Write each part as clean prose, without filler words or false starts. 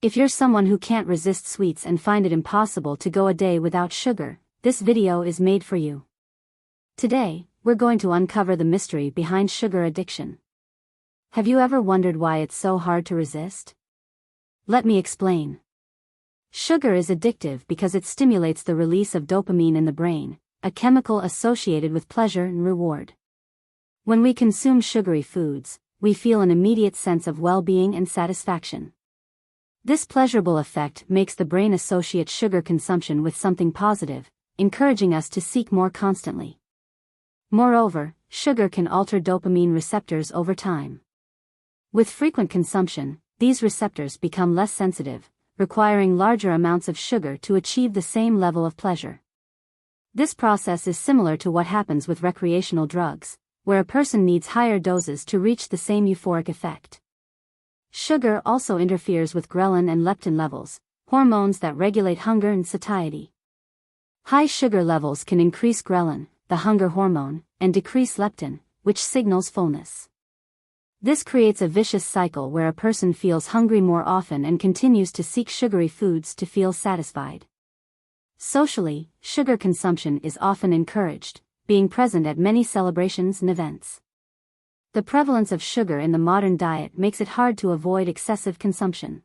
If you're someone who can't resist sweets and find it impossible to go a day without sugar, this video is made for you. Today, we're going to uncover the mystery behind sugar addiction. Have you ever wondered why it's so hard to resist? Let me explain. Sugar is addictive because it stimulates the release of dopamine in the brain, a chemical associated with pleasure and reward. When we consume sugary foods, we feel an immediate sense of well-being and satisfaction. This pleasurable effect makes the brain associate sugar consumption with something positive, encouraging us to seek more constantly. Moreover, sugar can alter dopamine receptors over time. With frequent consumption, these receptors become less sensitive, requiring larger amounts of sugar to achieve the same level of pleasure. This process is similar to what happens with recreational drugs, where a person needs higher doses to reach the same euphoric effect. Sugar also interferes with ghrelin and leptin levels, hormones that regulate hunger and satiety. High sugar levels can increase ghrelin, the hunger hormone, and decrease leptin, which signals fullness. This creates a vicious cycle where a person feels hungry more often and continues to seek sugary foods to feel satisfied. Socially, sugar consumption is often encouraged, being present at many celebrations and events. The prevalence of sugar in the modern diet makes it hard to avoid excessive consumption.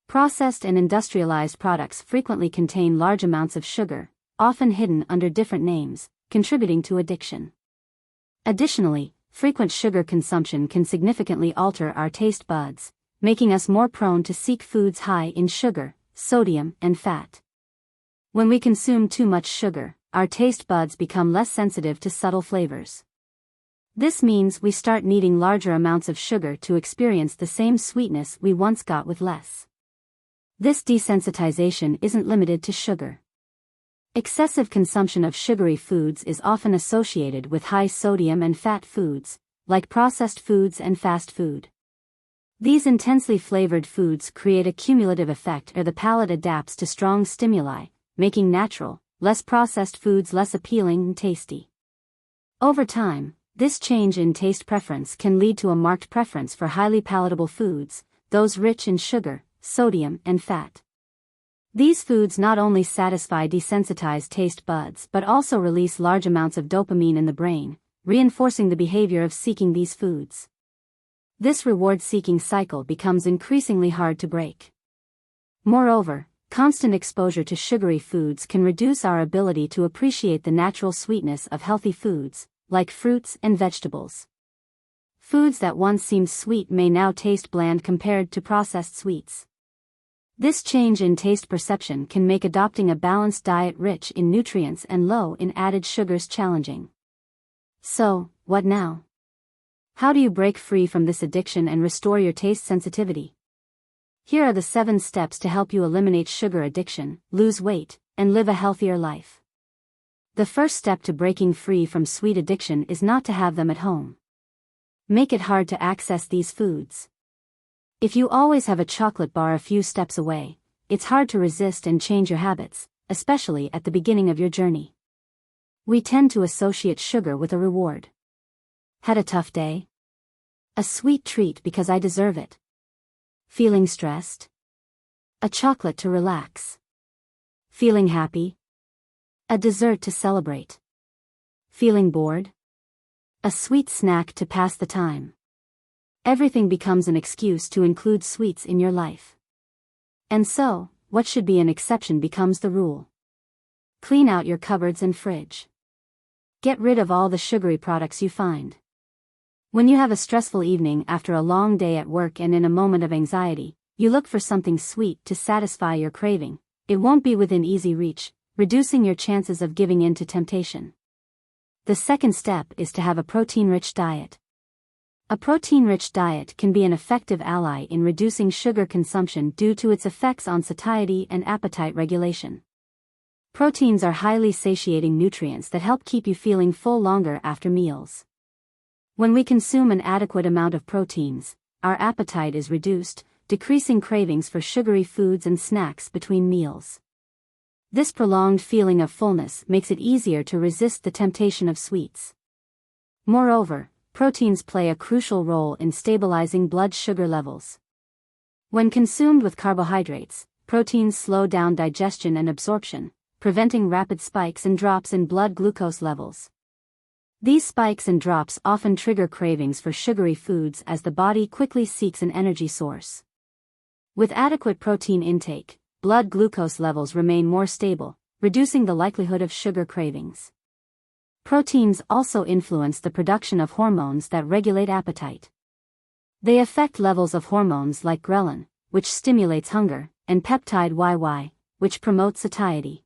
Processed and industrialized products frequently contain large amounts of sugar, often hidden under different names, contributing to addiction. Additionally, frequent sugar consumption can significantly alter our taste buds, making us more prone to seek foods high in sugar, sodium, and fat. When we consume too much sugar, our taste buds become less sensitive to subtle flavors. This means we start needing larger amounts of sugar to experience the same sweetness we once got with less. This desensitization isn't limited to sugar. Excessive consumption of sugary foods is often associated with high sodium and fat foods, like processed foods and fast food. These intensely flavored foods create a cumulative effect where the palate adapts to strong stimuli, making natural, less processed foods less appealing and tasty. Over time, this change in taste preference can lead to a marked preference for highly palatable foods, those rich in sugar, sodium, and fat. These foods not only satisfy desensitized taste buds but also release large amounts of dopamine in the brain, reinforcing the behavior of seeking these foods. This reward-seeking cycle becomes increasingly hard to break. Moreover, constant exposure to sugary foods can reduce our ability to appreciate the natural sweetness of healthy foods, like fruits and vegetables. Foods that once seemed sweet may now taste bland compared to processed sweets. This change in taste perception can make adopting a balanced diet rich in nutrients and low in added sugars challenging. So, what now? How do you break free from this addiction and restore your taste sensitivity? Here are the 7 steps to help you eliminate sugar addiction, lose weight, and live a healthier life. The first step to breaking free from sweet addiction is not to have them at home. Make it hard to access these foods. If you always have a chocolate bar a few steps away, it's hard to resist and change your habits, especially at the beginning of your journey. We tend to associate sugar with a reward. Had a tough day? A sweet treat because I deserve it. Feeling stressed? A chocolate to relax. Feeling happy? A dessert to celebrate. Feeling bored? A sweet snack to pass the time. Everything becomes an excuse to include sweets in your life. And so, what should be an exception becomes the rule. Clean out your cupboards and fridge. Get rid of all the sugary products you find. When you have a stressful evening after a long day at work and in a moment of anxiety, you look for something sweet to satisfy your craving. It won't be within easy reach, reducing your chances of giving in to temptation. The second step is to have a protein-rich diet. A protein-rich diet can be an effective ally in reducing sugar consumption due to its effects on satiety and appetite regulation. Proteins are highly satiating nutrients that help keep you feeling full longer after meals. When we consume an adequate amount of proteins, our appetite is reduced, decreasing cravings for sugary foods and snacks between meals. This prolonged feeling of fullness makes it easier to resist the temptation of sweets. Moreover, proteins play a crucial role in stabilizing blood sugar levels. When consumed with carbohydrates, proteins slow down digestion and absorption, preventing rapid spikes and drops in blood glucose levels. These spikes and drops often trigger cravings for sugary foods as the body quickly seeks an energy source. With adequate protein intake, blood glucose levels remain more stable, reducing the likelihood of sugar cravings. Proteins also influence the production of hormones that regulate appetite. They affect levels of hormones like ghrelin, which stimulates hunger, and peptide YY, which promotes satiety.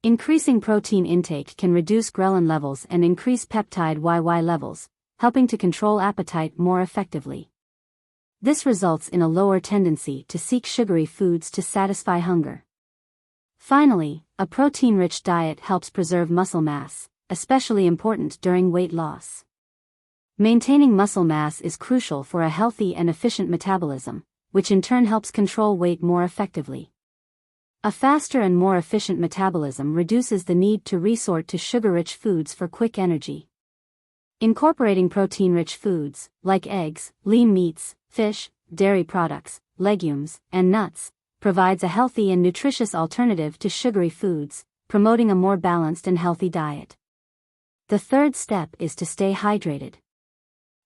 Increasing protein intake can reduce ghrelin levels and increase peptide YY levels, helping to control appetite more effectively. This results in a lower tendency to seek sugary foods to satisfy hunger. Finally, a protein-rich diet helps preserve muscle mass, especially important during weight loss. Maintaining muscle mass is crucial for a healthy and efficient metabolism, which in turn helps control weight more effectively. A faster and more efficient metabolism reduces the need to resort to sugar-rich foods for quick energy. Incorporating protein-rich foods, like eggs, lean meats, fish, dairy products, legumes, and nuts, provides a healthy and nutritious alternative to sugary foods, promoting a more balanced and healthy diet. The third step is to stay hydrated.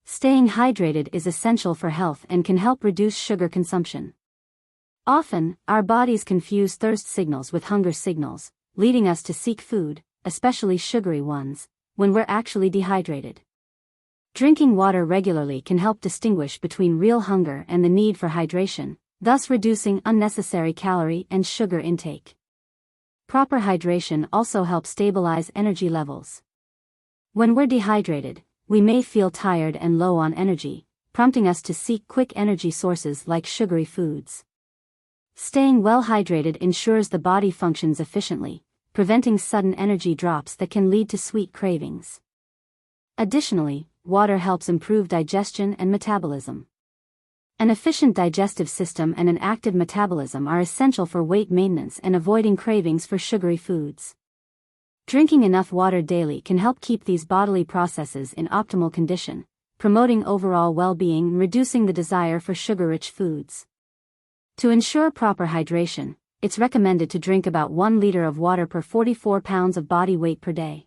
Staying hydrated is essential for health and can help reduce sugar consumption. Often, our bodies confuse thirst signals with hunger signals, leading us to seek food, especially sugary ones, when we're actually dehydrated. Drinking water regularly can help distinguish between real hunger and the need for hydration, thus reducing unnecessary calorie and sugar intake. Proper hydration also helps stabilize energy levels. When we're dehydrated, we may feel tired and low on energy, prompting us to seek quick energy sources like sugary foods. Staying well hydrated ensures the body functions efficiently, preventing sudden energy drops that can lead to sweet cravings. Additionally, water helps improve digestion and metabolism. An efficient digestive system and an active metabolism are essential for weight maintenance and avoiding cravings for sugary foods. Drinking enough water daily can help keep these bodily processes in optimal condition, promoting overall well-being and reducing the desire for sugar-rich foods. To ensure proper hydration, it's recommended to drink about 1 liter of water per 44 pounds of body weight per day.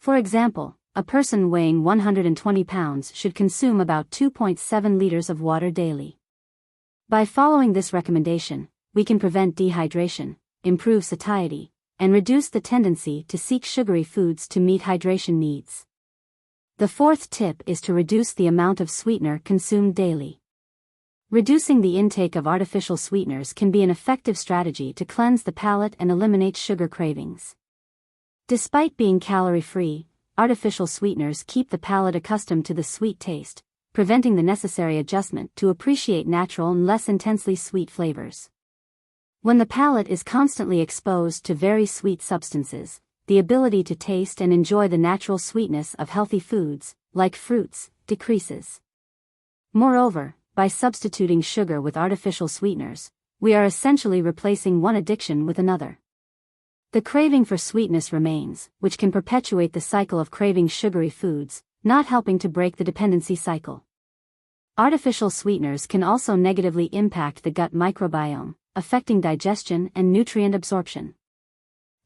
For example, a person weighing 120 pounds should consume about 2.7 liters of water daily. By following this recommendation, we can prevent dehydration, improve satiety, and reduce the tendency to seek sugary foods to meet hydration needs. The fourth tip is to reduce the amount of sweetener consumed daily. Reducing the intake of artificial sweeteners can be an effective strategy to cleanse the palate and eliminate sugar cravings. Despite being calorie-free, artificial sweeteners keep the palate accustomed to the sweet taste, preventing the necessary adjustment to appreciate natural and less intensely sweet flavors. When the palate is constantly exposed to very sweet substances, the ability to taste and enjoy the natural sweetness of healthy foods, like fruits, decreases. Moreover, by substituting sugar with artificial sweeteners, we are essentially replacing one addiction with another. The craving for sweetness remains, which can perpetuate the cycle of craving sugary foods, not helping to break the dependency cycle. Artificial sweeteners can also negatively impact the gut microbiome, affecting digestion and nutrient absorption.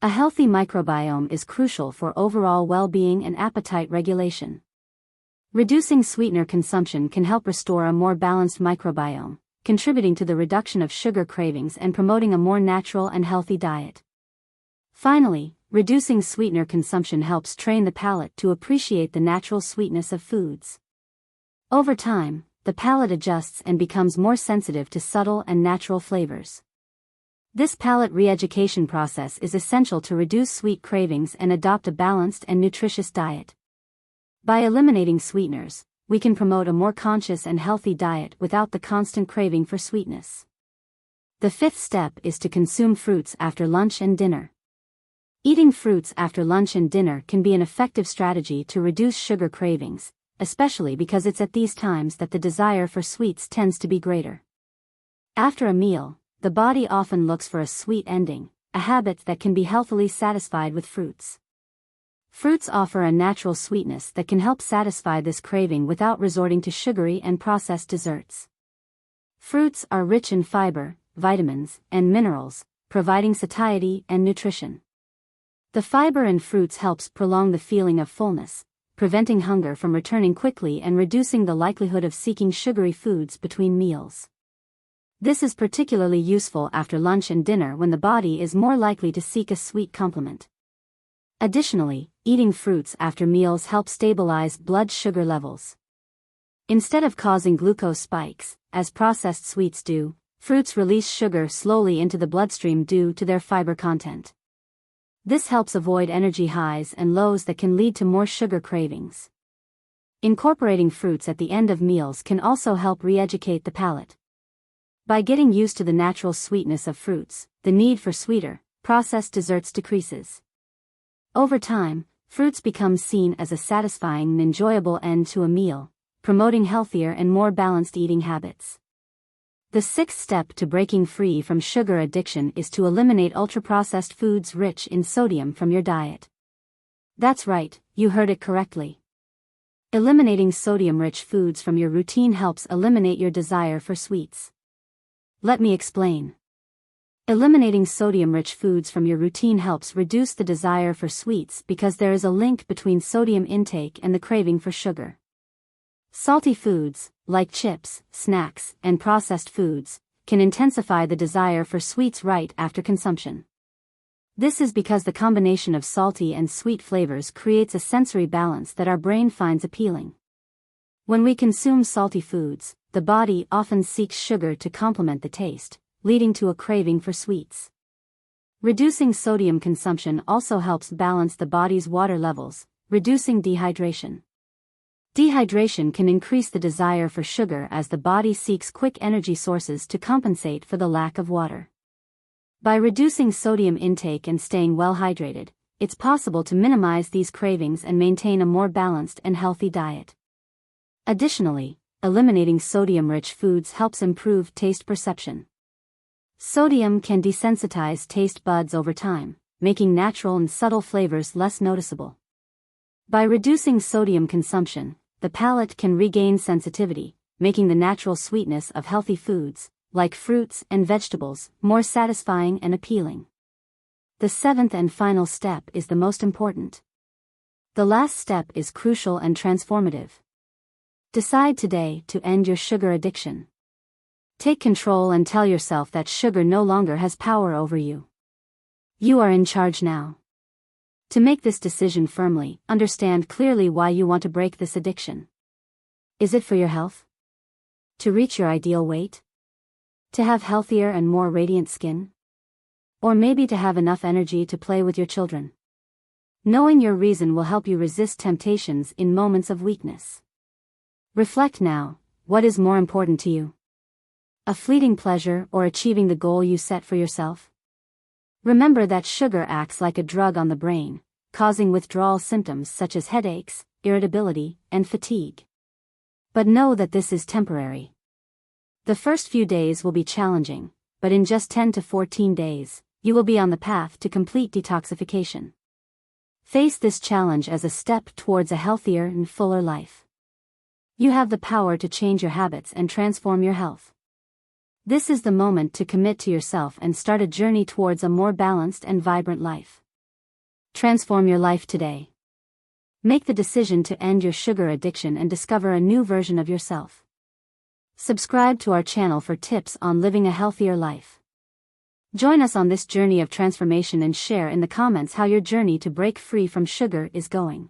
A healthy microbiome is crucial for overall well-being and appetite regulation. Reducing sweetener consumption can help restore a more balanced microbiome, contributing to the reduction of sugar cravings and promoting a more natural and healthy diet. Finally, reducing sweetener consumption helps train the palate to appreciate the natural sweetness of foods. Over time, the palate adjusts and becomes more sensitive to subtle and natural flavors. This palate re-education process is essential to reduce sweet cravings and adopt a balanced and nutritious diet. By eliminating sweeteners, we can promote a more conscious and healthy diet without the constant craving for sweetness. The fifth step is to consume fruits after lunch and dinner. Eating fruits after lunch and dinner can be an effective strategy to reduce sugar cravings, especially because it's at these times that the desire for sweets tends to be greater. After a meal, the body often looks for a sweet ending, a habit that can be healthily satisfied with fruits. Fruits offer a natural sweetness that can help satisfy this craving without resorting to sugary and processed desserts. Fruits are rich in fiber, vitamins, and minerals, providing satiety and nutrition. The fiber in fruits helps prolong the feeling of fullness, preventing hunger from returning quickly and reducing the likelihood of seeking sugary foods between meals. This is particularly useful after lunch and dinner when the body is more likely to seek a sweet complement. Additionally, eating fruits after meals helps stabilize blood sugar levels. Instead of causing glucose spikes, as processed sweets do, fruits release sugar slowly into the bloodstream due to their fiber content. This helps avoid energy highs and lows that can lead to more sugar cravings. Incorporating fruits at the end of meals can also help re-educate the palate. By getting used to the natural sweetness of fruits, the need for sweeter, processed desserts decreases. Over time, fruits become seen as a satisfying and enjoyable end to a meal, promoting healthier and more balanced eating habits. The sixth step to breaking free from sugar addiction is to eliminate ultra-processed foods rich in sodium from your diet. That's right, you heard it correctly. Eliminating sodium-rich foods from your routine helps eliminate your desire for sweets. Let me explain. Eliminating sodium-rich foods from your routine helps reduce the desire for sweets because there is a link between sodium intake and the craving for sugar. Salty foods, like chips, snacks, and processed foods, can intensify the desire for sweets right after consumption. This is because the combination of salty and sweet flavors creates a sensory balance that our brain finds appealing. When we consume salty foods, the body often seeks sugar to complement the taste, leading to a craving for sweets. Reducing sodium consumption also helps balance the body's water levels, reducing dehydration. Dehydration can increase the desire for sugar as the body seeks quick energy sources to compensate for the lack of water. By reducing sodium intake and staying well hydrated, it's possible to minimize these cravings and maintain a more balanced and healthy diet. Additionally, eliminating sodium-rich foods helps improve taste perception. Sodium can desensitize taste buds over time, making natural and subtle flavors less noticeable. By reducing sodium consumption, the palate can regain sensitivity, making the natural sweetness of healthy foods, like fruits and vegetables, more satisfying and appealing. The seventh and final step is the most important. The last step is crucial and transformative. Decide today to end your sugar addiction. Take control and tell yourself that sugar no longer has power over you. You are in charge now. To make this decision firmly, understand clearly why you want to break this addiction. Is it for your health? To reach your ideal weight? To have healthier and more radiant skin? Or maybe to have enough energy to play with your children? Knowing your reason will help you resist temptations in moments of weakness. Reflect now, what is more important to you? A fleeting pleasure or achieving the goal you set for yourself? Remember that sugar acts like a drug on the brain, causing withdrawal symptoms such as headaches, irritability, and fatigue. But know that this is temporary. The first few days will be challenging, but in just 10 to 14 days, you will be on the path to complete detoxification. Face this challenge as a step towards a healthier and fuller life. You have the power to change your habits and transform your health. This is the moment to commit to yourself and start a journey towards a more balanced and vibrant life. Transform your life today. Make the decision to end your sugar addiction and discover a new version of yourself. Subscribe to our channel for tips on living a healthier life. Join us on this journey of transformation and share in the comments how your journey to break free from sugar is going.